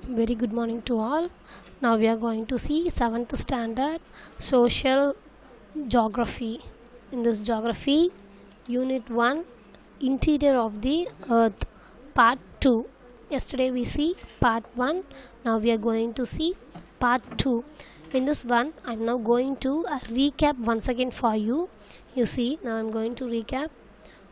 Very good morning to all. Now we are going to see 7th standard social geography. In this geography, unit 1, interior of the earth, part 2. Yesterday we see part 1. Now we are going to see part 2. In this one, I am now going to recap once again for you. You see, now I am going to recap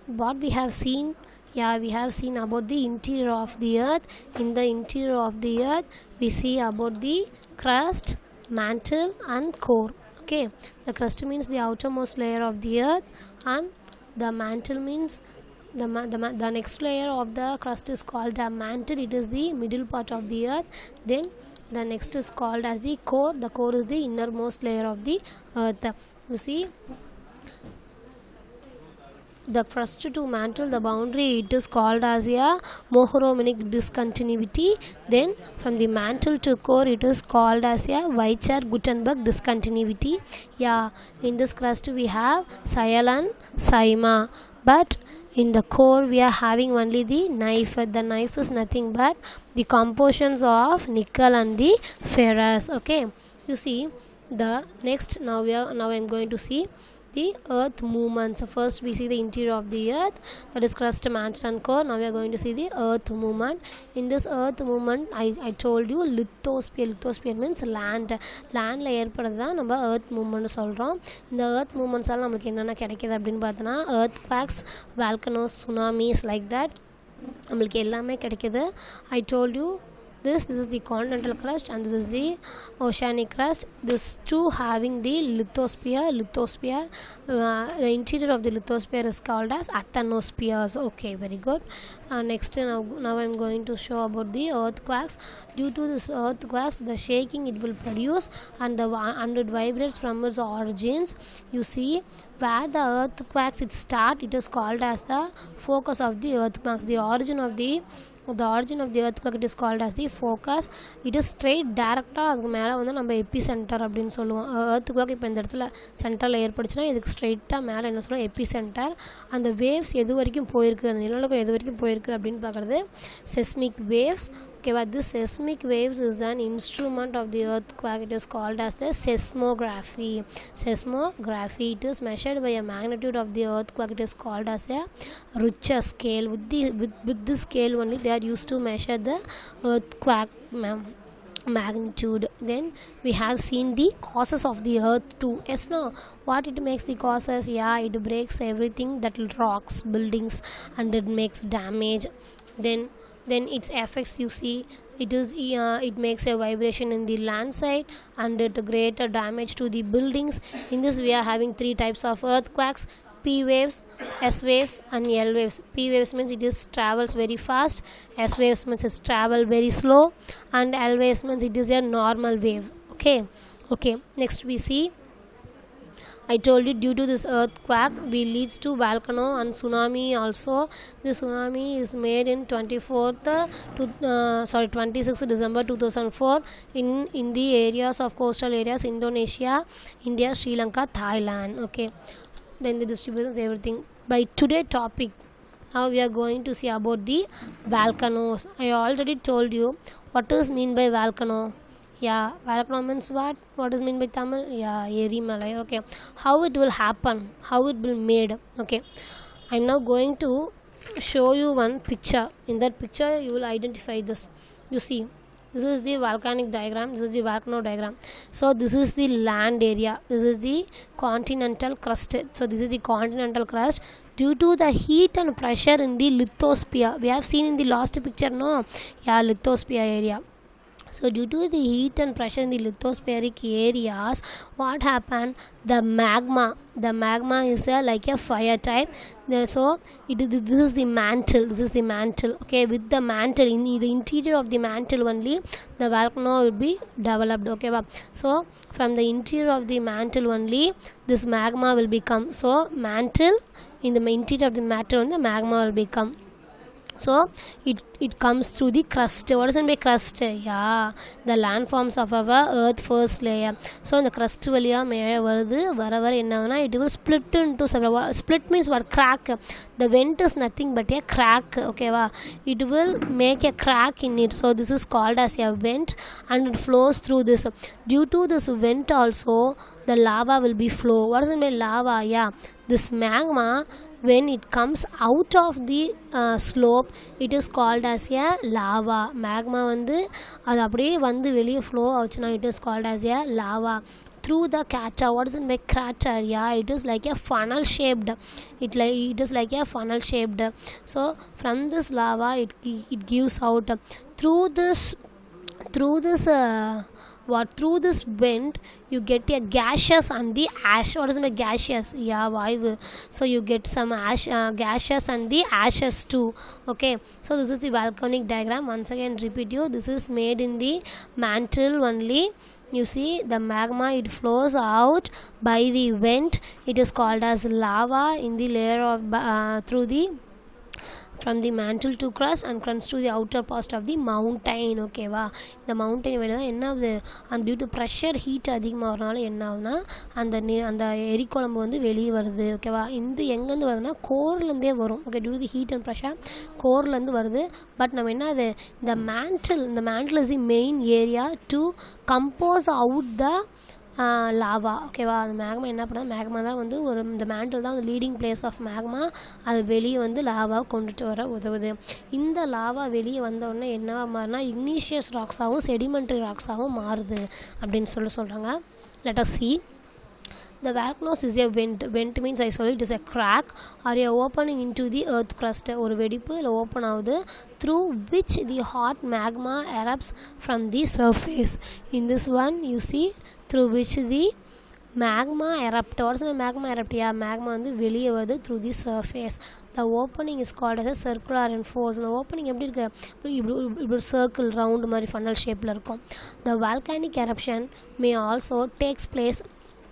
what we have seen. We have seen about the interior of the earth. In the interior of the earth, we see about the crust, mantle and core. Okay, the crust means the outermost layer of the earth, and the mantle means the next layer of the crust is called a mantle. It is the middle part of the earth. Then the next is called as the core. The core is the innermost layer of the earth. You see, the crust to mantle, the boundary, it is called as a Mohromanic discontinuity. Then from the mantle to core, it is called as a Weichert-Gutenberg discontinuity. In this crust we have Sial and Saima, but in the core we are having only the knife. The knife is nothing but the compositions of nickel and the ferrous. Okay, you see the next. Now I am going to see the earth movements. First we see the interior of the earth, that is crust, mantle and core. Now we are going to see the earth movement. In this earth movement, I told you lithosphere means land la ஏற்படுறதுதான் நம்ம earth movement சொல்கிறோம். இந்த earth movements எல்லாம் நமக்கு என்னென்ன கிடைக்கிது அப்படின்னு பார்த்தோன்னா earthquakes, volcanoes, tsunamis, like that நம்மளுக்கு எல்லாமே கிடைக்கிது. I told you this is the continental crust and this is the oceanic crust. This two having the lithosphere. The interior of the lithosphere is called as asthenospheres. Okay, very good. Next, now I am going to show about the earthquakes. Due to this earthquakes, the shaking it will produce and it vibrates from its origins. You see, where the earthquakes it start, it is called as the focus of the earthquakes. The origin of the earthquake it is called as the focus. It is straight டைரெக்டாக அதுக்கு மேலே வந்து நம்ம எபி centre அப்படின்னு சொல்லுவோம். earthquake இப்போ இந்த இடத்துல சென்டரில் ஏற்படுச்சுன்னா இதுக்கு ஸ்ட்ரெயிட்டாக மேலே என்ன சொல்லுவோம், எபி சென்டர். அந்த வேவ்ஸ் எது வரைக்கும் போயிருக்கு, அந்த நிலநடுக்கம் எது வரைக்கும் போயிருக்கு அப்படின்னு பார்க்குறது seismic waves. Okay, but this seismic waves is an instrument of the earthquake. It is called as the seismography. It is measured by a magnitude of the earthquake. It is called as a Richter scale. With this scale only they are used to measure the earthquake magnitude. Then we have seen the causes of the earth too. Yes, no, what it makes the causes? It breaks everything, that rocks, buildings, and it makes damage. Then its effects, you see, it makes a vibration in the land side and it greater damage to the buildings. In this we are having three types of earthquakes: P waves, S waves and L waves. P waves means it is travels very fast, S waves means it travel very slow, and L waves means it is a normal wave. Okay, next we see, I told you due to this earthquake will leads to volcano and tsunami also. The tsunami is made in 26th December 2004 in the areas of coastal areas Indonesia, India, Sri Lanka, Thailand. Okay, then the distributions, everything. By today topic, now we are going to see about the volcanoes. I already told you what is mean by volcano. Volcano means what? What is mean by Tamil? Erimalai. Okay, how it will happen, how it will made. Okay, I am now going to show you one picture. In that picture you will identify this. You see, this is the volcanic diagram, this is the volcano diagram. So this is the land area, this is the continental crust. So this is the continental crust. Due to the heat and pressure in the lithosphere, we have seen in the last picture, no? Lithosphere area. So due to the heat and pressure in the lithospheric areas, what happened? The magma is like a fire type. So this is the mantle. Okay, with the mantle, in the interior of the mantle only the volcano will be developed. Okay, so from the interior of the mantle only this magma will become. So mantle, in the interior of the mantle only the magma will become. So it comes through the crust. What is meant by crust? Yeah, the landforms of our earth first layer. So இந்த crust வழியா மேலே வருது, வர என்ன ஆகுனா it will split into several. Split means what? Crack. The vent is nothing but a crack. Okay va, it will make a crack in it. So this is called as a vent and it flows through this. Due to this vent also the lava will be flow. What is meant by lava? Yeah, this magma when it comes out of the slope it is called as a lava. Magma வந்து அது அப்படியே வந்து வெளியே flow ஆச்சுன்னா it is called as a lava. Through the crater, what is it by crater? Yeah, it is like a funnel shaped. It is like a funnel shaped. So from this lava it gives out through this through this vent you get a gaseous and the ash. What is my gaseous? Yeah, vayu. So you get some ash, gaseous and the ashes too. Okay, so this is the volcanic diagram. Once again repeat you, this is made in the mantle only. You see the magma, it flows out by the vent. It is called as lava in the layer of through the from the mantle to crust and runs to the outer part of the mountain. Okay வா, இந்த mountain வெளியே தான் என்ன ஆகுது, அந்த due to pressure heat அதிகமாகறனால என்ன ஆகுதுன்னா அந்த எரிக்குழம்பு வந்து வெளியே வருது. ஓகேவா, இந்த எங்கேருந்து வருதுன்னா கோர்லேருந்தே வரும். Okay, due to heat and pressure கோர்லேருந்து வருது. பட் நம்ம என்ன அது இந்த mantle is the main area to compose out the lava. ஓகேவா, அந்த மேக்மா என்ன பண்ணால் மேக்மா தான் வந்து இந்த மேண்டில் தான் வந்து லீடிங் பிளேஸ் ஆஃப் மேக்மா. அது வெளியே வந்து லாவாவை கொண்டுட்டு வர உதவுது. இந்த லாவா வெளியே வந்தோடனே என்னவா மாறினா இக்னீஷியஸ் ராக்ஸாகவும் செடிமெண்ட்ரி ராக்ஸாகவும் மாறுது அப்படின்னு சொல்கிறாங்க. Let us see. The volcano is a vent. Vent means I saw it is a crack or a opening into the earth crust. ஒரு வெடிப்பு இல்லை ஓப்பன் ஆகுது through which the hot magma erupts from the surface. In this one you see through which the magma erupt. What is magma erupt? Yeah, magma வந்து வெளியே வருது through the surface. The opening is called as a circular and force. The opening எப்படி இருக்கு, இப்படி circle round மாதிரி funnel ஷேப்பில் இருக்கும். The volcanic eruption may also takes place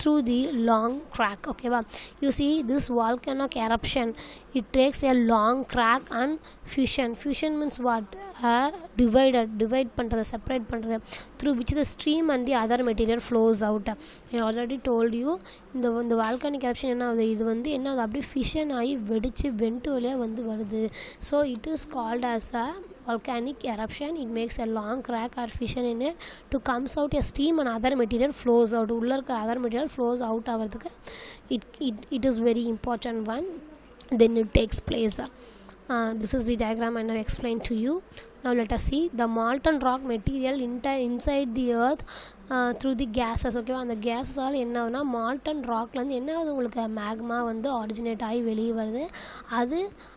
through the long crack. Okay va, you see this volcanic eruption, it takes a long crack and fusion means what? Divide பண்றது, separate பண்றது, through which the stream and the other material flows out. I already told you இந்த volcanic eruption என்ன ஆகுது, இது வந்து என்ன ஆகுது அப்படியே ஃபிஷன் ஆகி வெடிச்சு வெண்ட் வழியா வந்து வருது. So it is called as a volcanic eruption. It makes a long crack or fission in it to comes out a steam and other material flows out. உள்ள இருக்க other material flows out ஆகிறதுக்கு it is very important one. Then it takes place. This is the diagram I now explained to you. Now let us see the molten rock material inside the earth through the gases. ஓகேவா, அந்த கேஸால் என்ன ஆகுதுன்னா Malton ராக்லேருந்து என்ன ஆகுது உங்களுக்கு magma வந்து originate ஆகி வெளியே வருது.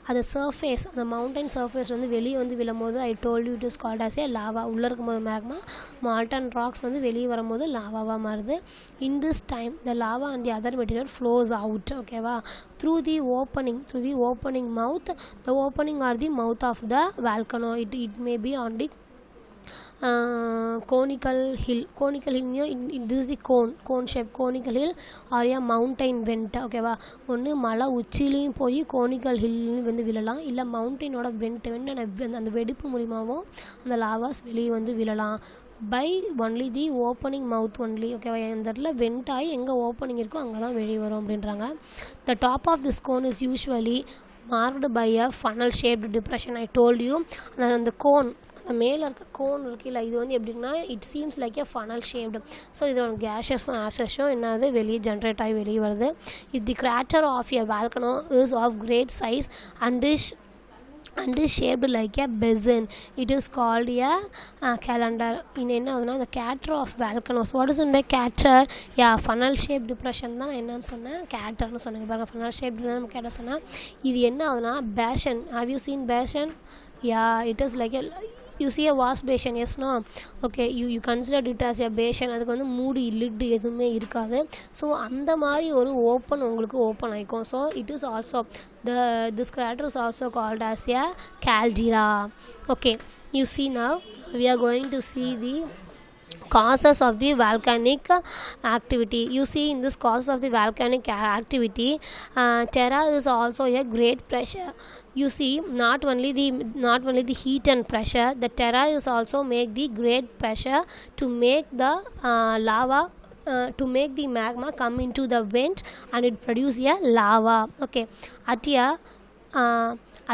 அது சர்ஃபேஸ், அந்த மவுண்டன் சர்ஃபேஸ் வந்து வெளியே வந்து விழும்போது ஐ told you it is called as a lava. உள்ளே இருக்கும்போது மேக்மா, மால்டன் ராக்ஸ் வந்து வெளியே வரும்போது லாவாவாக மாறுது. In this time the lava and the other material flows out. ஓகேவா, through the opening mouth. The opening or the mouth of the volcano. It may be on the conical hill. This is the cone shape conical hill or a mountain vent. ஓகேவா, ஒன்று மலை உச்சிலையும் போய் conical ஹில்லையும் வந்து விழலாம், இல்லை மவுண்டெயினோட went அந்த வெடிப்பு மூலிமாவும் அந்த லாவாஸ் வெளியே வந்து விழலாம். By only the opening mouth only. ஓகேவா, இந்த இடத்துல வெண்ட் ஆகி எங்கே ஓப்பனிங் இருக்கோ அங்கே தான் வெளியே வரும் அப்படின்றாங்க. The top of this cone is usually marked by a funnel shaped depression. I told you அந்த கோன், அந்த மேலே இருக்க கோன் இருக்குல்ல, இது வந்து எப்படின்னா it seems like a funnel shaped. So இதோட கேஷஸும் ஆசஸும் என்னது வெளியே ஜென்ரேட் ஆகி வெளியே வருது. If the crater of a volcano is of great size and is shaped like a basin, it is called a calendar. In என்ன ஆகுதுன்னா the crater of volcanoes. What is meant by crater? Yeah, funnel shaped depression தான் நான் என்னன்னு சொன்னேன், கேட்டர்னு சொன்னேன். பாருங்கள், funnel shaped தான் நம்ம கேட்டர் சொன்னால் இது என்ன ஆகுதுன்னா basin. Have you seen basin? Yeah, it is like a you see a wash basin. Yes, no? Okay, you consider it as a basin. அதுக்கு வந்து மூடி லிட் எதுவுமே இருக்காது. ஸோ அந்த மாதிரி ஒரு ஓப்பன் உங்களுக்கு ஓப்பன் ஆகிக்கும். So it is also this crater is also called as a caldera. Okay, you see now we are going to see the causes of the volcanic activity. You see, in this causes of the volcanic activity, terra is also a great pressure. You see, not only the heat and pressure, the terra is also make the great pressure to make the lava, to make the magma come into the vent and it produce a lava. Okay,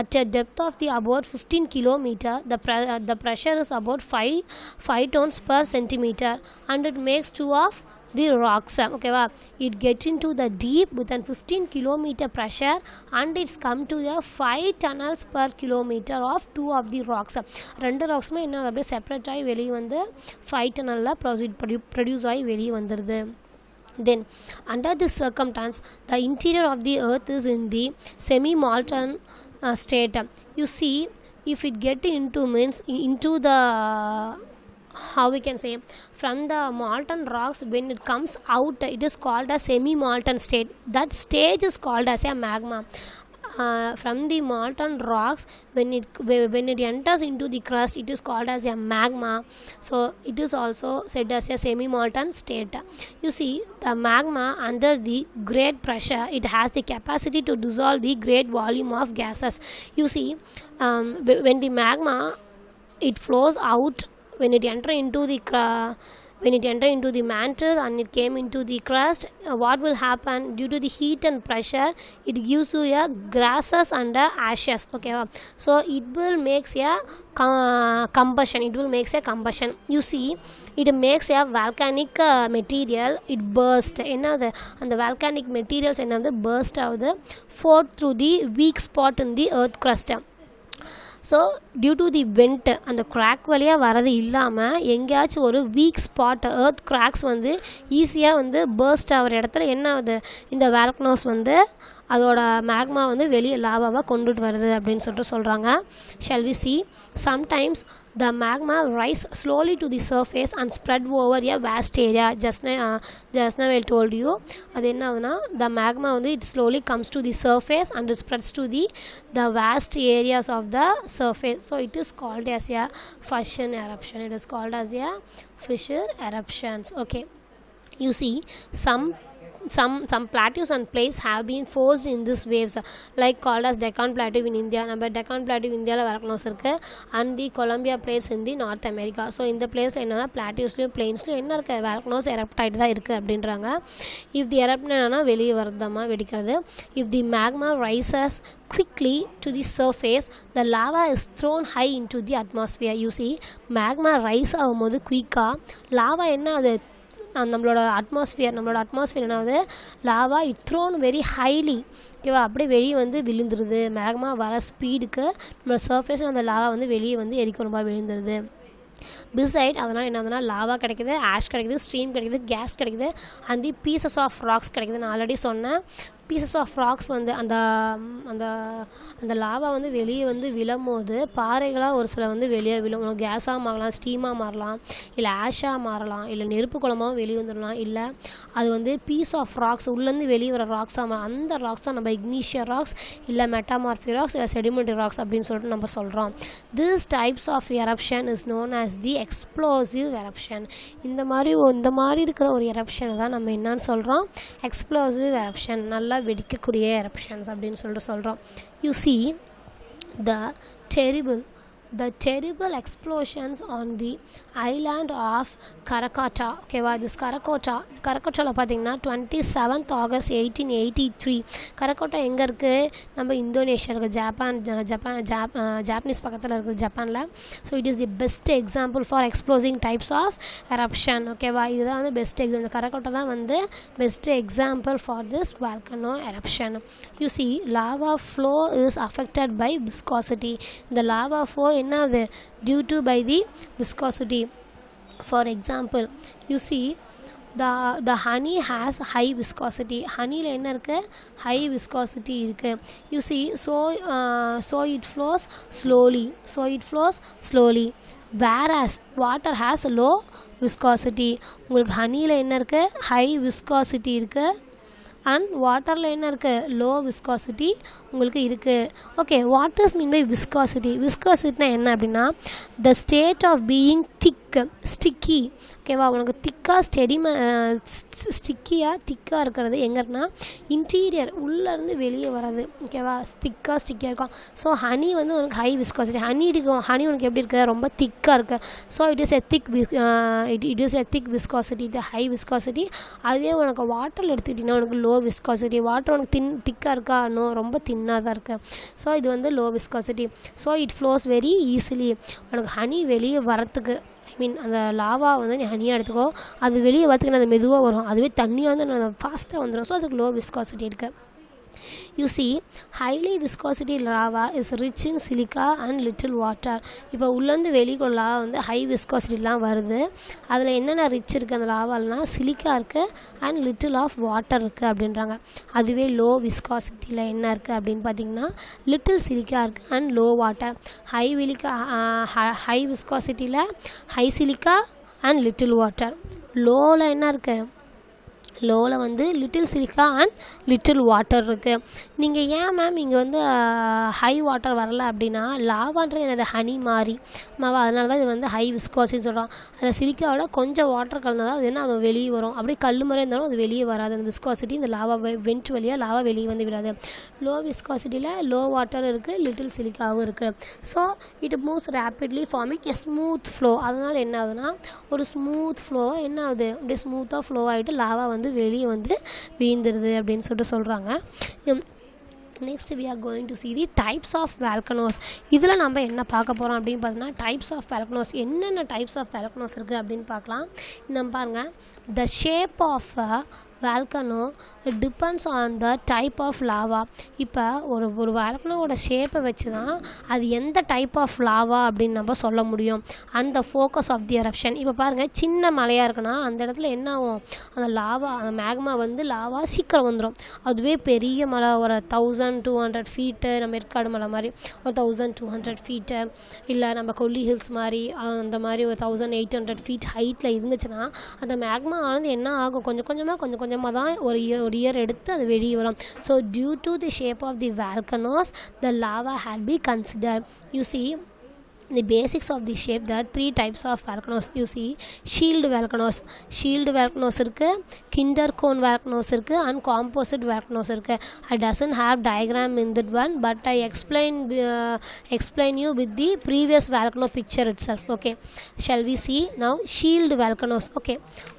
at a depth of the about 15 kilometer, the pressure is about 5 tons per centimeter, and it makes two of the rocks. Okay, it gets into the deep with an 15 kilometer pressure, and it's come to the 5 tunnels per kilometer of two of the rocks. ரெண்டு ராக்ஸுமே என்ன அப்படியே separate ஆகி வெளியே வந்து 5 டனலில் produce ஆகி வெளியே வந்துடுது. Then under this circumstance, the interior of the earth is in the semi-molten state. You see, if it get into the, how we can say, from the molten rocks, when it comes out, it is called a semi-molten state. That stage is called as a magma. From the molten rocks, when it enters into the crust, it is called as a magma. So it is also said as a semi-molten state. You see, the magma under the great pressure, it has the capacity to dissolve the great volume of gases. You see, when the magma, it flows out, when it enter into the mantle and it came into the crust, what will happen? Due to the heat and pressure, it gives you a grasses and ashes. Okay, so it will makes a combustion. You see, it makes a volcanic material, it burst. And the volcanic materials burst out forth through the weak spot in the earth crust. So due to the vent, அந்த crack வழியாக வரது இல்லாமல் எங்கேயாச்சும் ஒரு week spot, earth cracks வந்து ஈஸியாக வந்து first ஆகிற இடத்துல என்ன ஆகுது, இந்த வால்கனோஸ் வந்து அதோட மேக்மா வந்து வெளியே லாவாவாக கொண்டுட்டு வருது அப்படின்னு சொல்கிறாங்க. Shall we see, sometimes the magma rise slowly to the surface and spread over a vast area. Just now I told you, அது என்ன ஆகுதுன்னா, the magma வந்து it slowly comes to the surface and it spreads to the vast areas of the surface. So it is called as a fissure eruption. It is called as a fissure eruptions. Okay, you see, some plateaus and plates have been forced in these waves, like called as Deccan Plateau in India. நம்ம Deccan Plateau இந்தியாவில் volcanoes இருக்கு, and the Columbia Plates in the North America. So இந்த பிளேஸில் என்னன்னா பிளாட்டியூஸ்லையும் பிளெயின்ஸ்லையும் என்ன இருக்குது, volcanoes erupt ஆகிட்டு தான் இருக்குது அப்படின்றாங்க. if the eruption என்னன்னா வெளியே வருதாமா, வெடிக்கிறது. if the magma rises quickly to the surface, the lava is thrown high into the atmosphere. You see, magma rise ஆகும்போது குயிக்காக லாவா என்ன அது நம்மளோட அட்மாஸ்ஃபியர் என்னாவது, lava it thrown very highly. ஓகேவா, அப்படியே வெளியே வந்து விழுந்துருது. மேக்மா வர ஸ்பீடுக்கு நம்மளோட சர்ஃபேஸ் அந்த லாவா வந்து வெளியே வந்து எரிக்கொழும்பாக விழுந்துருது. பிசைட் அதனால் என்ன ஆகுதுன்னா, லாவா கிடைக்குது, ஆஷ் கிடைக்குது, ஸ்ட்ரீம் கிடைக்குது, கேஸ் கிடைக்குது, and the pieces of rocks கிடைக்குது. நான் ஆல்ரெடி சொன்னேன், பீசஸ் ஆஃப் ராக்ஸ் வந்து அந்த அந்த அந்த லாவா வந்து வெளியே வந்து விழும்போது பாறைகளாக ஒரு சில வந்து வெளியே விழும். கேஸாக மாறலாம், ஸ்டீமாக மாறலாம், இல்லை ஆஷாக மாறலாம், இல்லை நெருப்பு குளமாகவும் வெளியே வந்துடலாம், இல்லை அது வந்து பீஸ் ஆஃப் ராக்ஸ் உள்ளேருந்து வெளியே வர ராக்ஸாக மாறலாம். அந்த ராக்ஸ் தான் நம்ம இக்னீஷியஸ் ராக்ஸ், இல்லை மெட்டாமார்ஃபிக் ராக்ஸ், இல்லை செடிமெண்டரி ராக்ஸ் அப்படின்னு சொல்லிட்டு நம்ம சொல்கிறோம். This types of eruption is known as the explosive eruption. இந்த மாதிரி இருக்கிற ஒரு எரப்ஷனை தான் நம்ம என்னன்னு சொல்கிறோம், எக்ஸ்ப்ளோசிவ் எரப்ஷன், நல்லா வெடிக்கக்கூடிய எரப்ஷன்ஸ் அப்படின்னு சொல்லிட்டு சொல்கிறோம். You see, the terrible explosions on the island of Krakatoa. ஓகேவா, this கரக்கோட்டாவில் பார்த்தீங்கன்னா 27th August 1883. கரக்கோட்டா எங்கே இருக்குது, நம்ம இந்தோனேஷியா இருக்குது, ஜாப்பனீஸ் பக்கத்தில் இருக்குது, ஜப்பானில். So it is the best example for exploding types of eruption. ஓகேவா, இதுதான் வந்து பெஸ்ட் எக்ஸாம்பிள். இந்த கரக்கோட்டா தான் வந்து best example for this volcano eruption. You see, lava flow is affected by viscosity. இந்த லாவா ஃப்ளோ என்னது, due to by the viscosity. For example, you see, the honey has high viscosity. honeyல என்ன இருக்கு, high viscosity இருக்கு. you see, so it flows slowly, whereas water has low viscosity. உங்களுக்கு honeyல என்ன இருக்கு, high viscosity இருக்கு, and வாட்டரில் என்ன இருக்குது, லோ விஸ்காசிட்டி உங்களுக்கு இருக்குது. Okay, what is mean by viscosity? விஸ்காசிட்டினா என்ன அப்படின்னா, the state of being thick sticky ஓகேவா. உனக்கு திக்காக ஸ்டிக்கியாக திக்காக இருக்கிறது எங்கே இருக்குன்னா இன்டீரியர் உள்ளேருந்து வெளியே வராது ஓகேவா. ஸ்டிக்கியாக இருக்கும். ஸோ ஹனி வந்து உனக்கு ஹை விஸ்காசிட்டி. ஹனி உனக்கு எப்படி இருக்குது, ரொம்ப திக்காக இருக்குது. So it is a thick viscosity, இது ஹை விஸ்காசிட்டி. அதுவே உனக்கு வாட்டரில் எடுத்துக்கிட்டிங்கன்னா உனக்கு லோ விஸ்காசிட்டி. வாட்டர் உனக்கு திக்காக இருக்கா, ரொம்ப தின்னாக தான் இருக்குது. ஸோ இது வந்து low viscosity. So it flows very easily. உனக்கு ஹனி வெளியே வரத்துக்கு அந்த லாவா வந்து நீ ஹனியாக எடுத்துக்கோ, அது வெளியே வரத்துக்கு அது மெதுவாக வரும். அதுவே தண்ணியாக வந்து ஃபாஸ்ட்டாக வந்துடும். ஸோ அதுக்கு லோ விஸ்காசிட்டி இருக்குது. You see, highly viscosity lava is rich in silica and little water. இப்போ உள்ளேருந்து வெளிக்குள்ள லாவா வந்து ஹை விஸ்காசிட்டிலாம் வருது. அதில் என்னென்ன ரிச் இருக்குது அந்த லாவாலாம், சிலிக்கா இருக்குது அண்ட் லிட்டில் ஆஃப் வாட்டர் இருக்குது அப்படின்றாங்க. அதுவே லோ விஸ்காசிட்டியில் என்ன இருக்குது அப்படின்னு பார்த்தீங்கன்னா லிட்டில் சிலிக்கா இருக்குது அண்ட் லோ வாட்டர். ஹை விஸ்காசிட்டியில் high silica and little water. லோவில் என்ன இருக்குது, லோவில் வந்து little silica and little water இருக்குது. நீங்கள் ஏன் மேம் இங்கே வந்து ஹை வாட்டர் வரல அப்படின்னா, லாவான்றது எனது ஹனி மாதிரி அதனால தான் இது வந்து ஹை விஸ்காசிட்டின்னு சொல்கிறோம். அந்த சிலிக்காவோட கொஞ்சம் வாட்டர் கலந்தால் தான் அது என்ன அது வெளியே வரும். அப்படியே கல் மாதிரி இருந்தாலும் அது வெளியே வராது. அந்த விஸ்காசிட்டி இந்த லாவா வெண்ட் வழியாக லாவா வெளியே வந்து விடாது. லோ விஸ்காசிட்டியில் லோ வாட்டர் இருக்குது, லிட்டில் சிலிக்காவும் இருக்குது. So it moves rapidly farming a smooth flow. அதனால் என்ன ஆகுதுன்னா ஒரு ஸ்மூத் ஃப்ளோ என்ன ஆகுது, அப்படியே ஸ்மூத்தாக ஃப்ளோ ஆகிட்டு லாவா வந்து வெளியே வந்து வீழ்ந்துருது அப்படின்னு சொல்கிறாங்க. Next we are going to see the types of volcanoes. இதில் நம்ம என்ன பார்க்க போகிறோம் அப்படின்னு பார்த்தீங்கன்னா டைப்ஸ் ஆஃப் volcanoes. என்னென்ன டைப்ஸ் ஆஃப் volcanoes இருக்குது அப்படின்னு பார்க்கலாம். நம்ம பாருங்கள், the shape of volcano depends on the type of lava. இப்போ ஒரு வால்கனோட ஷேப்பை வச்சு தான் அது எந்த டைப் ஆஃப் லாவா அப்படின்னு நம்ம சொல்ல முடியும். And the focus of the eruption. இப்போ பாருங்கள், சின்ன மலையாக இருக்குன்னா அந்த இடத்துல என்ன ஆகும், அந்த மேக்மா வந்து லாவா சீக்கிரம் வந்துடும். அதுவே பெரிய மலை ஒரு 1200 ஃபீட்டு, நம்ம ஏற்காடு மலை மாதிரி ஒரு 1200 ஃபீட்டு, இல்லை நம்ம கொல்லி ஹில்ஸ் மாதிரி அந்த மாதிரி ஒரு 1800 ஃபீட் ஹைட்டில் இருந்துச்சுன்னா அந்த மேக்மா ஆனது என்ன ஆகும், கொஞ்சம் கொஞ்சமாக தான் ஒரு இயர் எடுத்து அது வெளியே வரும். So due to the shape of the volcanoes the lava had been considered. You see the basics of the shape, there are 3 types of volcanoes. You see, shield volcanoes இருக்கு, kinder cone volcanoes இருக்கு and composite volcanoes இருக்கு. I doesn't have diagram in that one, but I explain you with the previous volcano picture itself. Okay, shall we see now shield volcanoes? Okay,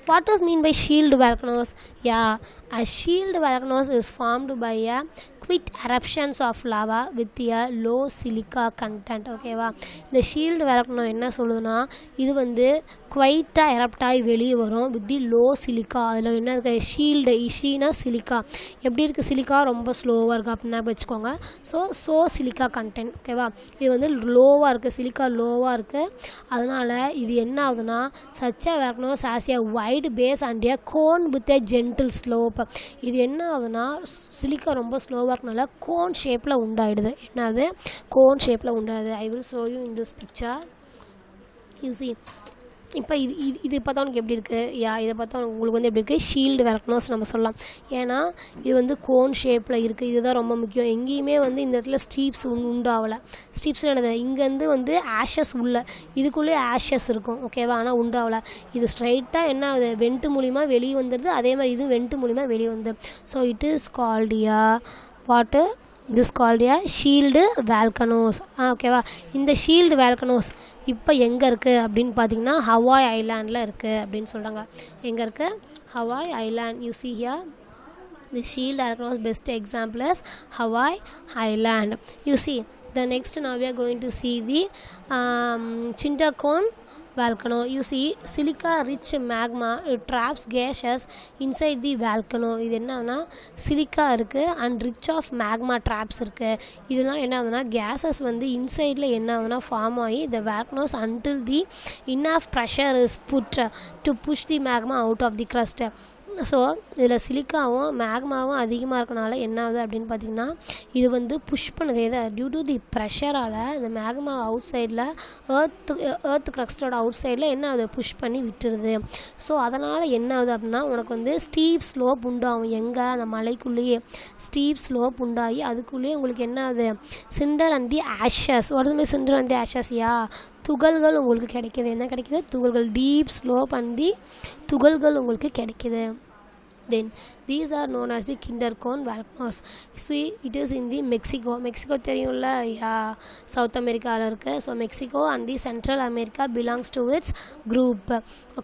what does mean by shield volcanoes? Yeah, a shield volcanoes is formed by a quick eruptions of lava with a low silica content. ஓகேவா, இந்த shield volcano என்ன சொல்லுதுன்னா, இது வந்து குவைட்டாக erupt ஆகி வெளியே வரும் with the low silica. அதில் என்ன இருக்குது, ஷீனா சிலிக்கா. எப்படி இருக்குது, சிலிக்கா ரொம்ப ஸ்லோவாக இருக்குது அப்படின்னா வச்சுக்கோங்க. So silica content. ஓகேவா, இது வந்து லோவாக இருக்குது, சிலிக்கா லோவாக இருக்குது. அதனால் இது என்ன ஆகுதுன்னா such a volcanoes has a wide base and a cone with a gentle slope. இது என்ன ஆகுதுன்னா சிலிக்கா ரொம்ப ஸ்லோவாக இருக்கனால கோன் ஷேப்பில் உண்டாயிடுது. என்னது, கோன் ஷேப்பில் உண்டாது. I will show you in this picture. You see, இப்போ இது பார்த்தா உனக்கு எப்படி இருக்குது, இதை பார்த்தா உங்களுக்கு வந்து எப்படி இருக்குது, ஷீல்டு volcanoes நம்ம சொல்லலாம். ஏன்னா இது வந்து கோன் ஷேப்பில் இருக்குது. இதுதான் ரொம்ப முக்கியம். எங்கேயுமே வந்து இந்த இடத்துல ஸ்டீப்ஸ் உண்டாகலை. ஸ்டீப்ஸ் என்னது, இங்கேருந்து வந்து ஆஷஸ் உள்ள இதுக்குள்ளே ஆஷஸ் இருக்கும். ஓகேவா, ஆனால் உண்டாகலை. இது ஸ்ட்ரைட்டாக என்ன ஆகுது, வெண்ட்டு மூலிமா வெளியே வந்துடுது. அதே மாதிரி இதுவும் வெண்ட்டு மூலிமா வெளியே வந்து. ஸோ இட் இஸ் கால்டியா வாட்டு this called a shield volcanoes. ஓகேவா, இந்த ஷீல்டு volcanoes இப்போ எங்கே இருக்குது அப்படின்னு பார்த்தீங்கன்னா ஹவாய் ஐலாண்டில் இருக்குது அப்படின்னு சொல்கிறாங்க. எங்கே இருக்குது, Hawaii island. You see here the shield volcanoes best example is Hawaii Island. You see, the next now we are going to see the Chinchacone volcano. You see, silica rich magma traps gases inside the volcano. இது என்னன்னா silica இருக்குது and rich of magma drops இருக்குது. இதெல்லாம் என்ன ஆகுதுன்னா gases வந்து இன்சைடில் என்ன ஆகுதுன்னா ஃபார்ம் ஆகி the volcanoes until the enough pressure is put to push the magma out of the crust. So இதில் சிலிக்காவும் மேக்மாவும் அதிகமாக இருக்கனால என்ன ஆகுது அப்படின்னு பார்த்திங்கன்னா இது வந்து புஷ் பண்ணுது. எதை, டியூ டு தி ப்ரெஷரால் இந்த மேக்மா அவுட் சைடில் ஏர்த் க்ரஸ்டோட அவுட் சைடில் என்ன ஆகுது, புஷ் பண்ணி விட்டுருது. ஸோ அதனால் என்ன ஆகுது அப்படின்னா உனக்கு வந்து ஸ்டீப் ஸ்லோப் உண்டாகும். எங்கே, அந்த மலைக்குள்ளேயே ஸ்டீப் ஸ்லோப் உண்டாகி அதுக்குள்ளேயே உங்களுக்கு என்ன ஆகுது, சிண்டர் அண்ட் தி ஆஷஸ். உடனே சிண்டர் அண்ட் தி ஆஷஸ், துகள்கள் உங்களுக்கு கிடைக்கிது. என்ன கிடைக்கிது? துகள்கள். டீப் ஸ்லோப் அண்ட் தி துகள்கள் உங்களுக்கு கிடைக்கிது. Then these are known as the kinder cone volcanoes. See, it is in the Mexico தெரியும்ல, சவுத் அமெரிக்காவில் இருக்குது. So Mexico and the central America belongs to it's group.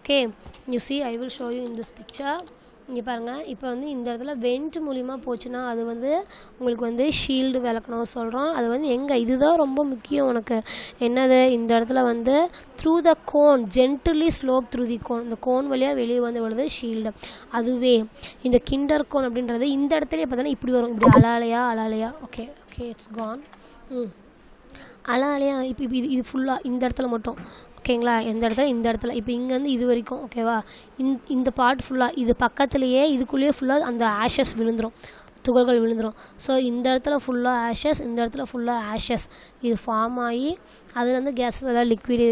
Okay, you see, I will show you in this picture. இங்கே பாருங்கள், இப்போ வந்து இந்த இடத்துல went மூலிமா போச்சுன்னா அது வந்து உங்களுக்கு வந்து ஷீல்டு விளக்கணும் சொல்கிறோம். அது வந்து எங்கே, இதுதான் ரொம்ப முக்கியம் உனக்கு. என்னது, இந்த இடத்துல வந்து through the cone gently slope through the cone, இந்த கோன் வழியாக வெளியே வந்து விழுது ஷீல்டு. அதுவே இந்த கிண்டர் கோன் அப்படின்றது இந்த இடத்துலையே பார்த்தோன்னா இப்படி வரும், இப்படி அலாலையா. Okay, it's cone. அலாலையா இப்போ இது ஃபுல்லாக இந்த இடத்துல மட்டும். ஓகேங்களா, இந்த இடத்துல இப்போ இங்கேருந்து இது வரைக்கும். ஓகேவா, இந்த பார்ட் ஃபுல்லாக இது பக்கத்துலேயே இதுக்குள்ளேயே ஃபுல்லாக அந்த ஆஷஸ் விழுந்துடும், துகள்கள் விழுந்துடும். ஸோ இந்த இடத்துல ஃபுல்லாக ஆஷஸ், இந்த இடத்துல ஃபுல்லாக ஆஷஸ் இது ஃபார்ம் ஆகி அதுலேருந்து கேஸ் எல்லாம் லிக்விடு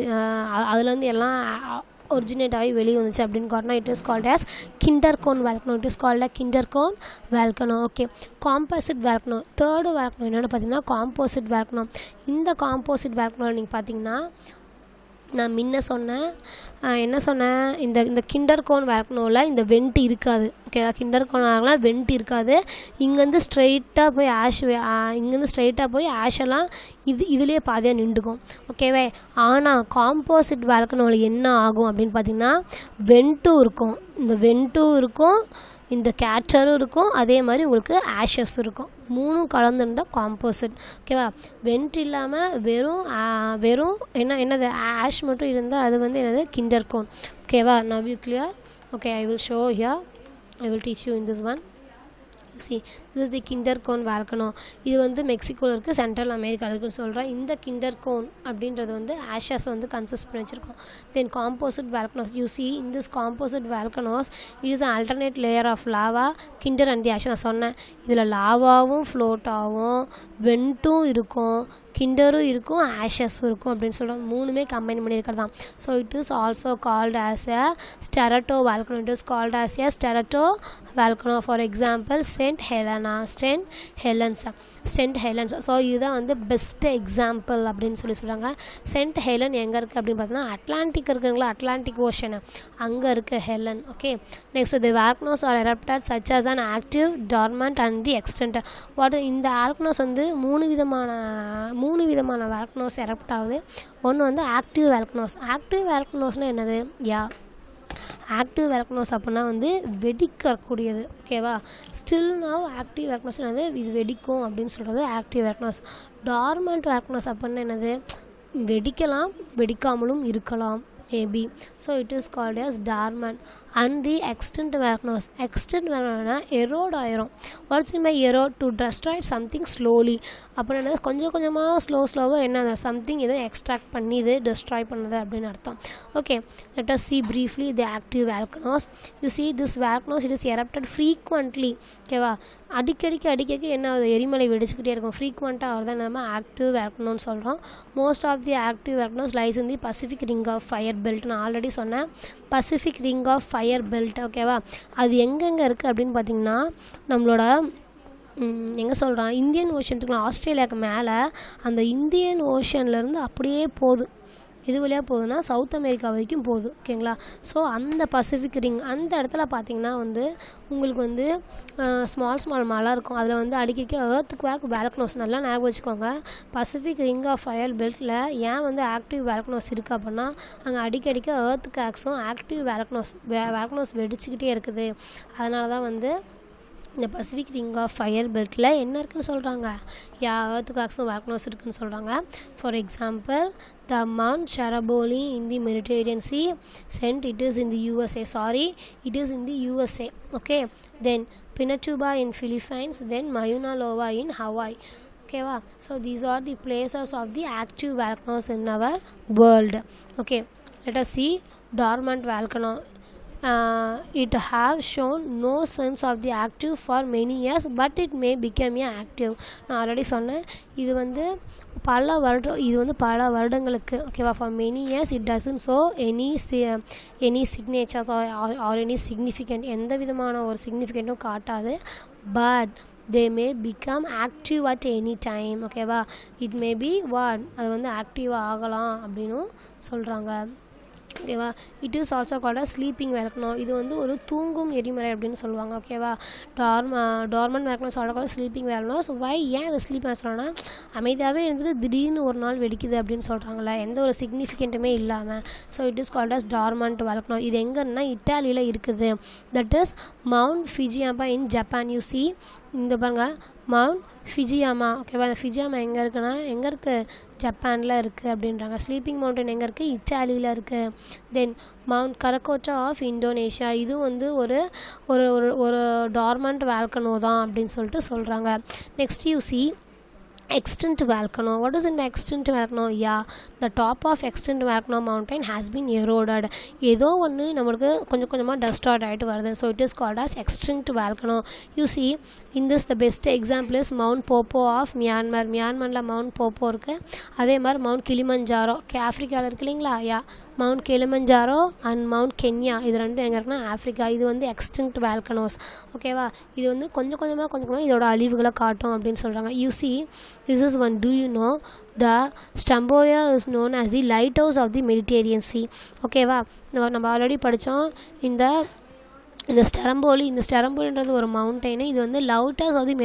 அதுலேருந்து எல்லாம் ஒரிஜினேட் ஆகி வெளியே வந்துச்சு அப்படின்னு காட்டினா it is called as cinder cone volcano. It is called a cinder cone volcano. Okay, composite volcano. Third volcano என்னென்னு பார்த்தீங்கன்னா காம்போசிட் வேல்கனோ. இந்த காம்போசிட் வேல்கனோ நீங்கள் பார்த்தீங்கன்னா நான் முன்ன சொன்னேன், என்ன சொன்னேன், இந்த கிண்டர் கோன் வேல்கனோவில் இந்த வெண்ட் இருக்காது. ஓகேவா, கிண்டர் கோன் வேல்கனோவில் வெண்ட் இருக்காது. இங்கேருந்து ஸ்ட்ரைட்டாக போய் ஆஷெல்லாம் இதுலேயே பாதியாக நின்றுக்கும். ஓகேவே, ஆனால் காம்போசிட் வேல்கனோவில் என்ன ஆகும் அப்படின்னு பார்த்தீங்கன்னா வெண்ட்டும் இருக்கும், இந்த வெண்ட்டும் இருக்கும், இந்த கேச்சரும் இருக்கும், அதே மாதிரி உங்களுக்கு ஆஷஸும் இருக்கும். மூணும் கலந்துருந்தால் காம்போசிட். ஓகேவா, வெண்ட் இல்லாமல் வெறும் என்னது ஆஷ் மட்டும் இருந்தால் அது வந்து என்னது கிண்டர் கோன். ஓகேவா, now you clear. Okay, I will show here, I will teach you in this one. See, this is the kinder cone volcano. இது வந்து மெக்சிகோவில் இருக்குது, சென்ட்ரல் அமெரிக்காவில் இருக்குன்னு சொல்கிறேன். இந்த கிண்டர் கோன் அப்படின்றது வந்து ஆஷஸ் வந்து கன்சிஸ்ட் பண்ணி வச்சுருக்கோம். தென் composite volcanoes. You see, in this composite volcanoes, it is an alternate layer of lava, kinder and the ash. நான் சொன்னேன், இதில் லாவாவும் ஃப்ளோட் ஆகும், வெண்ட்டும் இருக்கும், கிண்டரும் இருக்கும், ஆஷஸும் இருக்கும் அப்படின்னு சொல்கிறோம். மூணுமே கம்பைன் பண்ணியிருக்கிறது தான். So it is also called as a strato volcano. It is called as a strato volcano. For example Saint Helens. So இதுதான் வந்து பெஸ்ட் எக்ஸாம்பிள் அப்படின்னு சொல்கிறாங்க. சென்ட் ஹெலன் எங்கே இருக்குது அப்படின்னு பார்த்தீங்கன்னா அட்லாண்டிக் இருக்குங்களா, அட்லாண்டிக் ஓஷனு அங்கே இருக்குது Helen. Okay, next the volcanoes are erupted such as an active, dormant and the extant. இந்த வேல்கனோஸ் வந்து மூணு விதமான வேல்கனோஸ் எரப்ட் ஆகுது. ஒன்று வந்து ஆக்டிவ் வேல்கனோஸ்னால் என்னது? ஆக்டிவ் வேல்கனோஸ் அப்படின்னா வந்து வெடிக்கக்கூடியது. ஓகேவா, ஸ்டில் நவ் ஆக்டிவ் வேல்கனோஸ் என்னது, இது வெடிக்கும் அப்படின்னு சொல்கிறது ஆக்டிவ் வேல்கனோஸ். டார்மண்ட் வேல்கனோஸ் அப்படின்னா என்னது, வெடிக்கலாம் வெடிக்காமலும் இருக்கலாம் maybe. So it is called as dormant. And the extinct volcanoes. Extinct வேல்கனோனா எரோட் ஆயிரும். What's mean by erode? To destroy something slowly. அப்படின்னா கொஞ்சம் கொஞ்சமாக ஸ்லோவாக என்ன சம்திங் எதோ எக்ஸ்ட்ராக்ட் பண்ணி இது டெஸ்ட்ராய் பண்ணுது அப்படின்னு அர்த்தம். Okay, let us see briefly the active volcanoes. You see this volcanoes, it is erupted frequently. ஓகேவா, அடிக்கடி என்ன ஆகுது, எரிமலை வெடிச்சுக்கிட்டே இருக்கும். ஃப்ரீக்வெண்ட்டாக ஆகுது நம்ம ஆக்டிவ் வேல்கனோன்னு சொல்கிறோம். Most of the active volcanoes lies in the Pacific ring of fire belt. நான் ஆல்ரெடி சொன்னேன் Pacific ring of fire belt. ஓகேவா, அது எங்கெங்கே இருக்குது அப்படின்னு பார்த்தீங்கன்னா நம்மளோட எங்கே சொல்கிறான், இந்தியன் ஓஷன் இருக்குல்ல, ஆஸ்திரேலியாவுக்கு மேலே அந்த இந்தியன் ஓஷன்லேருந்து அப்படியே போகுது. இது வழியாக போகுதுன்னா சவுத் அமெரிக்கா வரைக்கும் போகுது. ஓகேங்களா, ஸோ அந்த பசிபிக் ரிங் அந்த இடத்துல பார்த்திங்கன்னா வந்து உங்களுக்கு வந்து ஸ்மால் மலை இருக்கும். அதில் வந்து அடிக்கடி எர்த்குவேக் வேல்கனோஸ் நல்லா ஞாபகம் வச்சுக்கோங்க. பசிபிக் ரிங் ஆஃப் ஃபயர் பெல்ட்டில் ஏன் வந்து ஆக்டிவ் வேல்கனோஸ் இருக்குது அப்படின்னா அங்கே அடிக்கடிக்க எர்த்குவேக்ஸும் ஆக்டிவ் வேல்கனோஸ் வெடிச்சுக்கிட்டே இருக்குது. அதனால தான் வந்து இந்த பசிபிக் ரிங் ஆஃப் ஃபயர் பெல்ட்டில் என்ன இருக்குதுன்னு சொல்கிறாங்க, எர்த்குவேக்ஸும் வேல்கனோஸ் இருக்குதுன்னு சொல்கிறாங்க. For example the Mount Charaboli in the Mediterranean Sea, it is in the USA. Okay, then Pinatubo in Philippines, then Mauna Loa in Hawaii. Okay, so these are the places of the active volcanoes in our world. Okay, let us see dormant volcano. It have shown no signs of the active for many years, but it may become active. நான் already சொன்னேன், இது வந்து பல வருடங்களுக்கு. ஓகேவா, for many years it doesn't show any signatures or any significant, எந்த விதமான ஒரு சிக்னிஃபிகண்ட்டும் காட்டாது. But they may become active at any time. ஓகேவா, இட் மே பி வாட், அது வந்து ஆக்டிவாக ஆகலாம் அப்படின்னும் சொல்கிறாங்க. ஓகேவா, it is also called sleeping volcano. இது வந்து ஒரு தூங்கும் எரிமலை அப்படின்னு சொல்லுவாங்க. ஓகேவா, டார்மன் வேல்கனோ சொல்கிறாங்க ஸ்லீப்பிங் வேல்கனோ. ஸோ ஏன் அதை ஸ்லீப் சொல்கிறோன்னா, அமைதியாகவே இருந்துட்டு திடீர்னு ஒரு நாள் வெடிக்குது அப்படின்னு சொல்கிறாங்களே, எந்த ஒரு சிக்னிஃபிகண்ட்டுமே இல்லாமல். So it is called as dormant volcano. இது எங்கன்னா இட்டாலியில் இருக்குது. That is mount Fujiyama in Japan. You see, இந்த பாருங்கள், மவுண்ட் ஃபிஜியாமா. ஓகேவா, இந்த ஃபிஜியாமா எங்கே இருக்குன்னா, எங்கே இருக்குது, ஜப்பானில் இருக்குது அப்படின்றாங்க. ஸ்லீப்பிங் மவுண்டன் எங்கே இருக்குது, இட்டாலியில் இருக்குது. தென் மவுண்ட் கரக்கோட்டா ஆஃப் இந்தோனேஷியா, இதுவும் வந்து ஒரு ஒரு ஒரு டார்மண்ட் வேல்கனோ தான் அப்படின்னு சொல்லிட்டு சொல்கிறாங்க. Next you see extinct volcano. What is an extinct volcano? Yeah, the top of extinct volcano mountain has been eroded. ஏதோ ஒன்று நம்மளுக்கு கொஞ்சம் கொஞ்சமாக டஸ்டார்ட் ஆகிட்டு வருது. So it is called as extinct volcano. You see, in this the best example is Mount Popo of Myanmar. மியான்மரில் mount Popo இருக்குது. அதே மாதிரி மவுண்ட் கிளிமஞ்சாரோ ஆஃப்ரிக்காவில் இருக்கு இல்லைங்களா. Yeah, mount Kilimanjaro and mount Kenya, இது ரெண்டும் எங்கே இருக்குன்னா ஆஃப்ரிக்கா. இது வந்து எக்ஸ்டிங்க்ட் வேல்கனோஸ். ஓகேவா, இது வந்து கொஞ்சம் கொஞ்சமாக இதோட அழிவுகளை காட்டும் அப்படின்னு சொல்கிறாங்க. You see, this is one. Do you know the Stromboli is known as the lighthouse of the Mediterranean Sea? ஓகேவா, நம்ம ஆல்ரெடி படித்தோம். இந்த ஸ்டெரம்போலின்றது ஒரு மவுண்டெயின். இது வந்து லைட்ஹவுஸ் ஆஃப் தி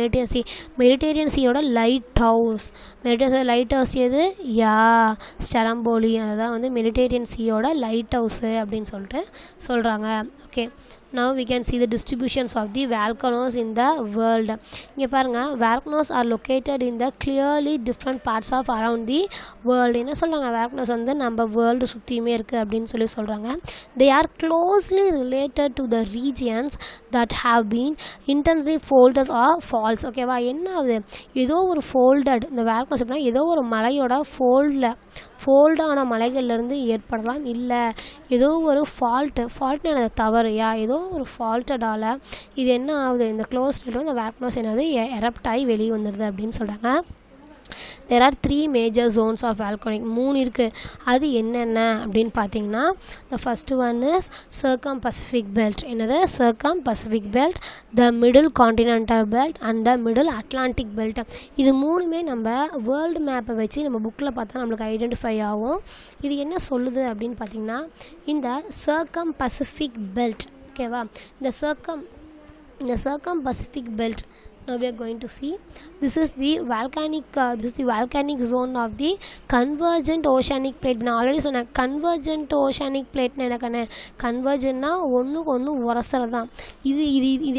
மெடிட்டேரியன் சீயோட லைட் ஹவுஸ் எது, யா, ஸ்டெரம்போலி. அதுதான் வந்து மெடிட்டேரியன் சீயோட லைட் ஹவுஸு அப்படின்னு சொல்லிட்டு சொல்கிறாங்க. Okay, now we can see the distributions of the volcanoes in the world. இங்கே பாருங்கள், volcanoes are located in the clearly different parts of around the world. என்ன சொல்கிறாங்க, volcanoes வந்து நம்ம வேர்ல்டு சுற்றியுமே இருக்குது அப்படின்னு சொல்கிறாங்க. they are closely related to the regions that have been internally folded or faults. ஓகேவா, என்ன ஆகுது, ஏதோ ஒரு ஃபோல்டட், இந்த volcanoes அப்படின்னா ஏதோ ஒரு மலையோட ஃபோல்டான மலைகள்லேருந்து ஏற்படலாம், இல்லை ஏதோ ஒரு ஃபால்ட்னு தவறு, ஏதோ ஒரு ஃபால்ட்டடால் இது என்ன ஆகுது, இந்த க்ளோஸ்டில் இந்த வேல்கனோஸ் என்னது எரப்ட் ஆகி வெளியே வந்துடுது அப்படின்னு சொல்கிறாங்க. there are 3 major zones of volcanic. 3 இருக்குது. அது என்னென்ன அப்படின்னு பார்த்தீங்கன்னா, the first one is circum-Pacific belt. என்னது, circum-Pacific belt, the middle continental belt and the middle Atlantic belt. இது மூணுமே நம்ம வேர்ல்டு மேப்பை வச்சு நம்ம புக்கில் பார்த்தா நம்மளுக்கு ஐடென்டிஃபை ஆகும். இது என்ன சொல்லுது அப்படின்னு பார்த்தீங்கன்னா, இந்த circum-Pacific belt. ஓகேவா, இந்த circum-Pacific belt, now we are going to see, this is the volcanic zone of the convergent oceanic plate. நான் ஆல்ரெடி சொன்னேன், convergent oceanic plate என்ன, கன்வர்ஜென்ட்னா ஒன்றுக்கு ஒன்று உரசுறது தான். இது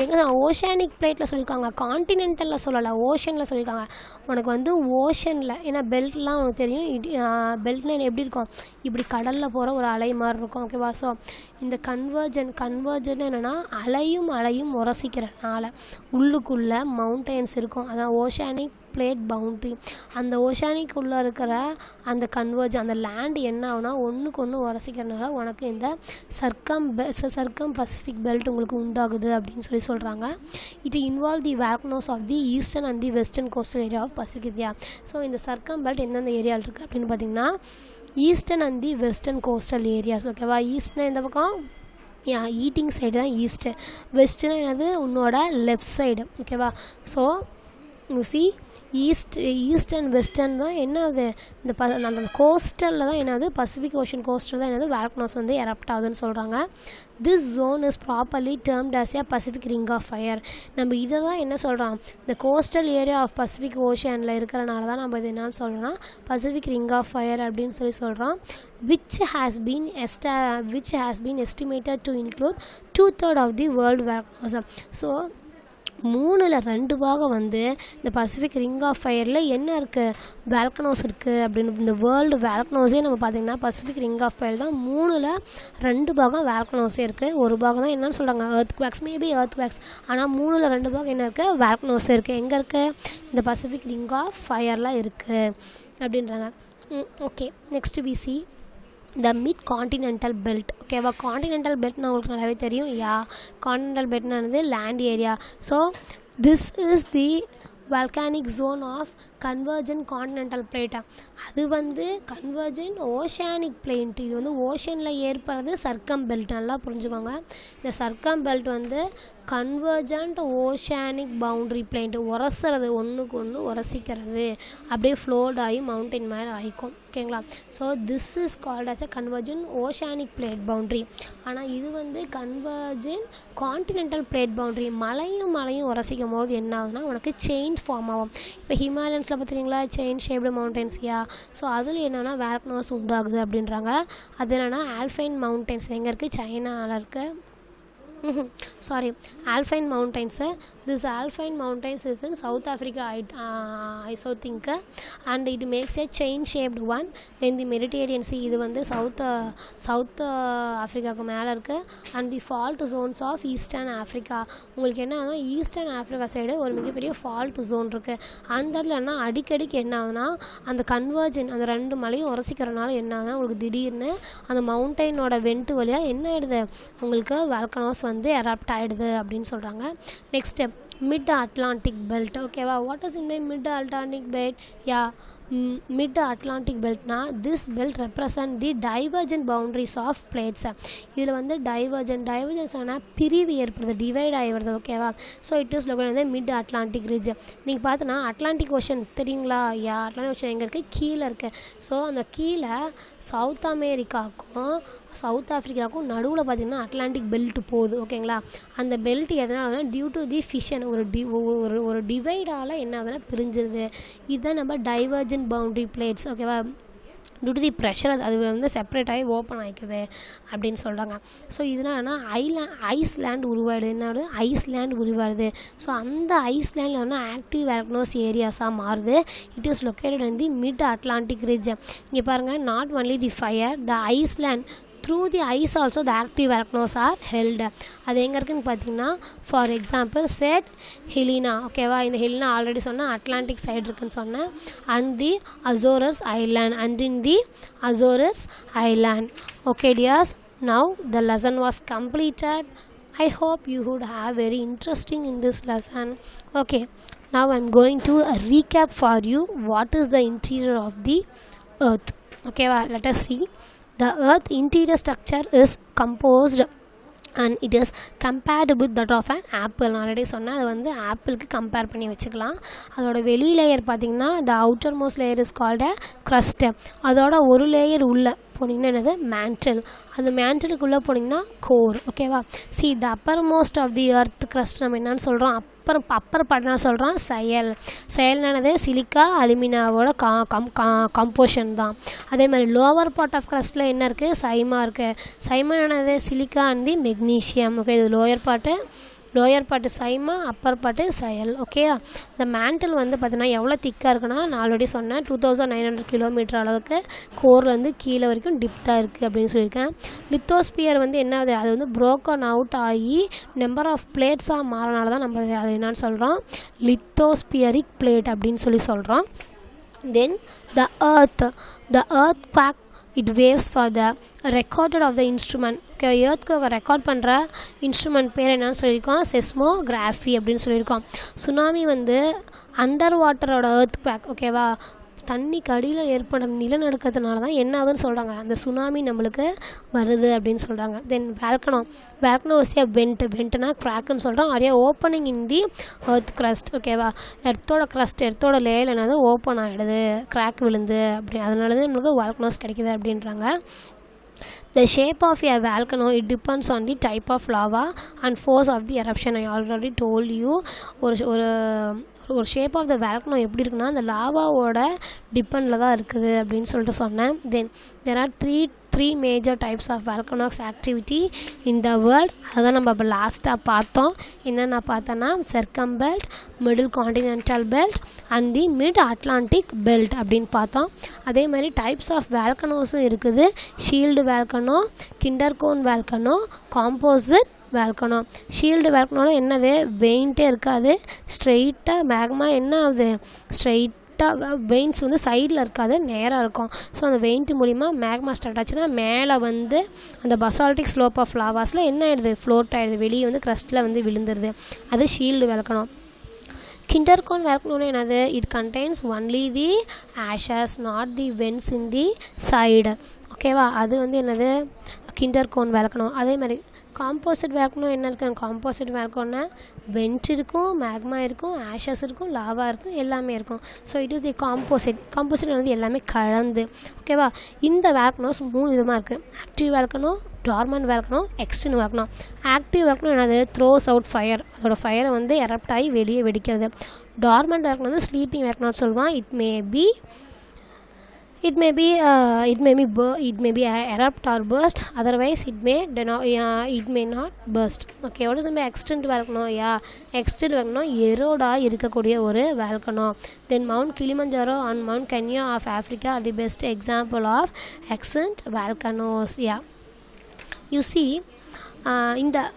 எங்கே ஓஷானிக் பிளேட்டில் சொல்லியிருக்காங்க, கான்டினென்டலில் சொல்லலை, ஓஷனில் சொல்லியிருக்காங்க. உனக்கு வந்து ஓஷனில், ஏன்னா பெல்ட்லாம் உனக்கு தெரியும், பெல்ட்னா எப்படி இருக்கும், இப்படி கடலில் போகிற ஒரு அலை மாதிரி இருக்கும். ஓகேவா, ஸோ இந்த கன்வர்ஜன் என்னென்னா அலையும் உரசிக்கிறனால உள்ளுக்குள்ளே மவுண்டெயின்ஸ் இருக்கும். அதான் ஓஷானிக் பிளேட் பவுண்ட்ரி. அந்த ஓஷானிக் உள்ளே இருக்கிற அந்த அந்த லேண்ட் என்ன ஆகுனா ஒன்றுக்கு ஒன்று உரசிக்கிறதுனால உனக்கு இந்த சர்க்கம் பசிபிக் பெல்ட் உங்களுக்கு உண்டாகுது அப்படின்னு சொல்கிறாங்க. It involve the volcanoes of the eastern and the western coastal area of Pacific area. So இந்த சர்க்கம் பெல்ட் எந்தெந்த ஏரியாவில் இருக்குது அப்படின்னு பார்த்தீங்கன்னா, eastern and the western coastal areas. ஓகேவா, ஈஸ்ட்னா இந்த பக்கம் ஈட்டிங் சைடு தான் ஈஸ்ட்டு, வெஸ்ட்டுனா என்னது உன்னோட லெஃப்ட் சைடு. ஓகேவா, so you see east and western தான் என்னது, இந்த அந்த கோஸ்டலில் தான் என்னது, பசிபிக் ஓஷன் கோஸ்டல் தான் என்னது வேல்கனோஸ் வந்து எரப்ட் ஆகுதுன்னு சொல்கிறாங்க. This zone is properly termed as a Pacific ring of fire. நம்ம இதை தான் என்ன சொல்கிறோம், இந்த கோஸ்டல் ஏரியா ஆஃப் பசிபிக் ஓஷனில் இருக்கிறனால தான் நம்ம இது என்னன்னு சொல்கிறோன்னா பசிபிக் ரிங் ஆஃப் ஃபயர் அப்படின்னு சொல்கிறோம். which has been estimated to include 2/3 of the world volcanoes. So 3/2 பாகம் வந்து இந்த பசிபிக் ரிங் ஆஃப் ஃபயரில் என்ன இருக்குது, வேல்கனோஸ் இருக்குது அப்படின்னு. இந்த வேர்ல்டு வேல்கனோஸே நம்ம பார்த்திங்கன்னா பசிபிக் ரிங் ஆஃப் ஃபயர் தான் 3/2 பாகம் வேல்கனோஸே இருக்குது. ஒரு பாகம் தான் என்னன்னு சொல்கிறாங்க earth quakes, maybe earth quakes. ஆனால் 3/2 பாகம் என்ன இருக்குது, வேல்கனோஸே இருக்குது. எங்கே இருக்குது, இந்த பசிபிக் ரிங் ஆஃப் ஃபயரில் இருக்குது அப்படின்றாங்க. Okay, next we see the mid continental belt. ஓகேவா, கான்டினென்டல் பெல்ட்னா உங்களுக்கு நல்லாவே தெரியும். கான்டினென்டல் பெல்ட்னா land area. So this is the volcanic zone of convergent continental plate, அது வந்து கன்வர்ஜென்ட் ஓஷானிக் பிளேட். இது வந்து ஓஷனில் ஏற்படுறது சர்க்கம் பெல்ட். நல்லா புரிஞ்சுக்கோங்க. இந்த சர்க்கம் பெல்ட் வந்து கன்வர்ஜென்ட் ஓஷானிக் பவுண்ட்ரி பிளேட், உரசுறது, ஒன்றுக்கு ஒன்று உரசிக்கிறது, அப்படியே ஃப்ளோட் ஆகி மவுண்டைன் மேலே ஆகிக்கும். ஓகேங்களா? So this is called as a convergent oceanic plate boundary. ஆனால் இது வந்து கன்வர்ஜென்ட் கான்டினென்டல் பிளேட் பவுண்ட்ரி. மலையும் உரசிக்கும் போது என்ன ஆகுதுன்னா உனக்கு செயின் ஃபார்ம் ஆகும். இப்போ ஹிமாலயன்ஸில் பார்த்துட்டிங்களா செயின் ஷேப்டு மவுண்டன்ஸியா. ஸோ அதில் என்னென்னா வேல்கனோஸ் உண்டாகுது அப்படின்றாங்க. அது என்னென்னா ஆல்பைன் மவுண்டன்ஸ் எங்கே இருக்குது? சைனாவில் இருக்குது. Alpine mountains. This Alpine mountains is in South Africa, I so think, and it makes a chain shaped one. Then the Mediterranean Sea, இது வந்து South Africa மேலே இருக்குது. And the fault zones of Eastern Africa. உங்களுக்கு என்ன ஆகுதுன்னா eastern Africa side ஒரு மிகப்பெரிய fault zone இருக்குது. அந்த இடத்துல என்ன அடிக்கடிக்கு என்ன ஆகுதுன்னா அந்த கன்வர்ஜன், அந்த ரெண்டு மலையும் உரசிக்கிறனால என்ன ஆகுதுன்னா உங்களுக்கு திடீர்னு அந்த மவுண்டனோட வெண்ட் வழியாக என்ன ஆகிடுது, உங்களுக்கு வால்கனோஸ் வந்து எரப்ட் ஆகிடுது அப்படின்னு சொல்கிறாங்க. Next mid Atlantic belt. ஓகேவா? What is in my mid Atlantic belt? Mid Atlantic பெல்ட்னா this belt represent the divergent boundaries of plates. இதில் வந்து டைவர்ஜென்ஸ் ஆனால் பிரிவு ஏற்படுது, டிவைட் ஆகிடுது. ஓகேவா? ஸோ இட் இஸ் லொகேட்டட் இந்த மிட் அட்லாண்டிக் ரிட்ஜ். நீங்கள் பார்த்தோன்னா அட்லாண்டிக் ஓஷன் தெரியுங்களா? அட்லாண்டிக் ஓஷன் எங்கே இருக்குது? கீழே இருக்குது. ஸோ அந்த கீழே சவுத் அமெரிக்காவுக்கும் சவுத் ஆஃப்ரிக்காவுக்கும் நடுவில் பார்த்திங்கன்னா அட்லாண்டிக் பெல்ட் போகுது. ஓகேங்களா? அந்த பெல்ட் எதனாலனா டியூ டு தி ஃபிஷன், ஒரு டிவைடால் என்ன ஆகுதுன்னா பிரிஞ்சிருது. இதுதான் நம்ம டைவர்ஜென்ட் பவுண்ட்ரி பிளேட்ஸ். ஓகேவா? டியூ டு தி ப்ரெஷர் அது வந்து செப்பரேட் ஆகி ஓப்பன் ஆகிக்குது அப்படின்னு சொல்கிறாங்க. ஸோ இதனாலனா ஐஸ்லேண்ட் உருவாடுது. என்ன ஐஸ்லேண்ட் உருவாடுது. ஸோ அந்த ஐஸ்லேண்டில் வந்து ஆக்டிவ் வால்கனோஸ் ஏரியாஸாக மாறுது. It is located in the mid Atlantic ridge. இங்கே பாருங்கள், not only the fire, the Iceland through the ice also the active volcanoes are held. அது எங்கே இருக்குன்னு பார்த்தீங்கன்னா ஃபார் எக்ஸாம்பிள் செட் ஹெலினா. ஓகேவா? இந்த ஹெலினா ஆல்ரெடி சொன்னேன் அட்லாண்டிக் சைடு இருக்குன்னு சொன்னேன். And the Azores island, and in the Azores island. Okay dears, now the lesson was completed. I hope you would have very interesting in this lesson. Okay, now I'm going to recap for you what is the interior of the earth. Okay, let us see. The earth interior structure is composed and it is compared with that of an apple. நான் already சொன்னேன், அது வந்து ஆப்பிளுக்கு compare பண்ணி வச்சுக்கலாம். அதோட வெளி layer பார்த்திங்கன்னா the outermost layer is called a crust. அதோட ஒரு லேயர் உள்ள போனீங்கன்னா என்னது மேண்டல். அந்த மேண்டலுக்குள்ளே போனீங்கன்னா கோர். ஓகேவா? See the uppermost of the earth crust நம்ம என்னென்னு சொல்கிறோம், அப்பர் பார்ட்னா சொல்கிறோம் செயல்னானது சிலிக்கா அலுமினாவோட கம்போஷன் தான். அதே மாதிரி லோவர் பார்ட் ஆஃப் கிரஸ்ட்டில் என்ன இருக்குது, சைமா இருக்குது. சைமானது silica and the magnesium. Okay, இது lower part sima, upper part sial. Okay, இந்த மேண்டல் வந்து பார்த்தீங்கன்னா எவ்வளோ திக்காக இருக்குன்னா நான் ஆல்ரெடி சொன்னேன் 2900 கிலோமீட்டர் அளவுக்கு கோர்லேருந்து கீழே வரைக்கும் டிப்த்தாக இருக்குது அப்படின்னு சொல்லியிருக்கேன். லித்தோஸ்பியர் வந்து என்னது, அது வந்து ப்ரோக்கன் அவுட் ஆகி நம்பர் ஆஃப் பிளேட்ஸாக மாறனால தான் நம்ம அது என்னன்னு சொல்கிறோம், லித்தோஸ்பியரிக் பிளேட் அப்படின்னு சொல்கிறோம். தென் த earth quake it waves for the recorded of the instrument. Okay, எர்த்க்கு ரெக்கார்ட் பண்ணுற இன்ஸ்ட்ருமெண்ட் பேர் என்னன்னு சொல்லியிருக்கோம், செஸ்மோகிராஃபி அப்படின்னு சொல்லியிருக்கோம். சுனாமி வந்து அண்டர் வாட்டரோட எர்த் குவேக். ஓகேவா? தண்ணிக்கு அடியில் ஏற்படுற நிலநடுக்கத்தினால தான் என்ன ஆகுதுன்னு சொல்கிறாங்க, அந்த சுனாமி நம்மளுக்கு வருது அப்படின்னு சொல்கிறாங்க. தென் வேல்கனோ இஸ் ஏ வெண்ட்னா கிராக்குன்னு சொல்கிறோம். நிறைய ஓப்பனிங் இன் தி எர்த் கிரஸ்ட். ஓகேவா? எர்த்தோட லேயர் என்னது ஓப்பன் ஆகிடுது, கிராக் விழுந்து அப்படி, அதனால தான் நம்மளுக்கு வேல்கனோஸ் கிடைக்குது அப்படின்றாங்க. The shape of a volcano, it depends on the type of lava and force of the eruption. I already told you ஒரு ஷேப் ஆஃப் த வேல்கனோ எப்படி இருக்குன்னா அந்த லாவாவோட டிபெண்டில் தான் இருக்குது அப்படின்னு சொல்லிட்டு சொன்னேன். தென் there are three major types of volcanic activity in the world. அதான் நம்ம இப்போ லாஸ்ட்டாக பார்த்தோம். என்னென்ன பார்த்தோன்னா circumbelt, middle continental belt and the mid Atlantic belt அப்படின்னு பார்த்தோம். அதே மாதிரி டைப்ஸ் ஆஃப் வேல்கனோஸும் இருக்குது. Shield volcano, cinder cone volcano, composite volcano. Shield வேல்கனோட என்னது, வெயின்ட்டே இருக்காது, ஸ்ட்ரெயிட்டாக மேக்மா என்ன ஆகுது, வெயின்ஸ் வந்து சைடில் இருக்காது, நேராக இருக்கும். ஸோ அந்த வெயின்ட்டு மூலிமா மேக்மா ஸ்டார்ட் ஆச்சுன்னா மேலே வந்து அந்த பசால்டிக் ஸ்லோப் ஆஃப் லாவாஸில் என்ன ஆகிடுது, ஃப்ளோட் ஆகிடுது, வெளியே வந்து க்ரஸ்ட்டில் வந்து விழுந்துருது. அது ஷீல்டு வேல்கனோ. Kindercone volcano என்னது? It contains only the ashes, not the vents in the side. ஓகேவா? அது வந்து என்னது? Cinder cone volcano. அதே மாதிரி காம்போசிட் வேல்கனோ என்ன இருக்குது? காம்போசிட் வேல்கனோன்னா வெண்ட் இருக்கும், மேக்மா இருக்கும், ஆஷஸ் இருக்கும், லாவா இருக்கும், எல்லாமே இருக்கும். So it is the composite வந்து எல்லாமே கலந்து. ஓகேவா? இந்த வேல்கனோஸ் 3 விதமாக இருக்குது. Active volcano, dormant volcano, external volcano. Active volcano என்னது? Throws out fire. அதோட ஃபயரை வந்து எரப்ட் ஆகி வெளியே வெடிக்கிறது. டார்மன் வேல்கனோ வந்து ஸ்லீப்பிங் வேல்கனோன்னு சொல்லுவான். It may be erupt or burst, otherwise it may not burst. Okay, what is the extent volcano? Extent volcano eroda இருக்கக்கூடிய ஒரு volcano. Then Mount Kilimanjaro and Mount Kenya of Africa are the best example of extant volcanoes. You see,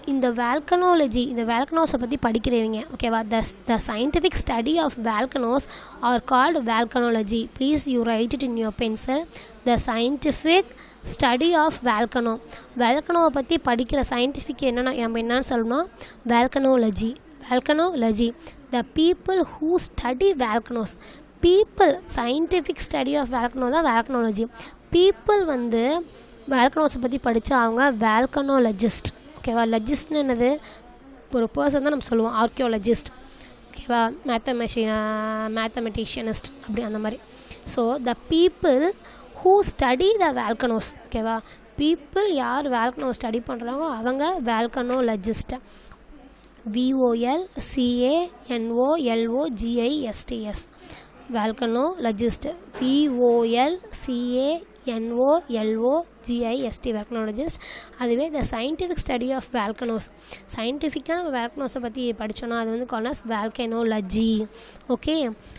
இந்த வேல்கனாலஜி, இந்த வேல்கனோஸை பற்றி படிக்கிறவங்க, ஓகேவா? The scientific study of volcanoes are called volcanology. Please you write it in your pencil. The scientific study of வேல்கனோவை பற்றி படிக்கிற scientific நம்ம என்னன்னு சொல்லணும்? Volcanology. The people who study volcanoes. Scientific study of volcano தான் வேல்கனாலஜி. பீப்புள் வந்து வேல்கனோஸை பற்றி படித்தா அவங்க வேல்கனாலஜிஸ்ட். ஓகேவா? லஜிஸ்ட்னு என்னது? ஒரு பர்சன் தான் நம்ம சொல்லுவோம் ஆர்கியோலஜிஸ்ட். ஓகேவா? மேத்தமெட்டிஷியனிஸ்ட் அப்படி அந்த மாதிரி. So the people who study the volcanoes. ஓகேவா? பீப்புள் யார் வேல்கனோ ஸ்டடி பண்ணுறாங்களோ அவங்க volcanologist. VOLCANOLOGISTS volcanologist. VOLCANOLOGIST volcanologist. அதுவே the scientific study of volcanoes. சயின்டிஃபிக்காக நம்ம வேல்கனோஸை பற்றி படித்தோன்னா அது வந்து கால்ட் அஸ் வேல்கனாலஜி. ஓகே,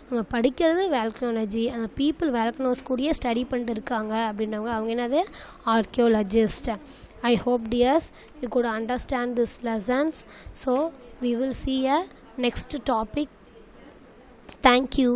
நம்ம படிக்கிறது வேல்கனாலஜி. அந்த பீப்புள் வேல்கனோஸ் கூடயே ஸ்டடி பண்ணிட்டு இருக்காங்க அப்படின்றவங்க அவங்க என்னது? ஆர்கியோலஜிஸ்ட். I hope dears you could understand this lessons. So we will see a next topic. Thank you.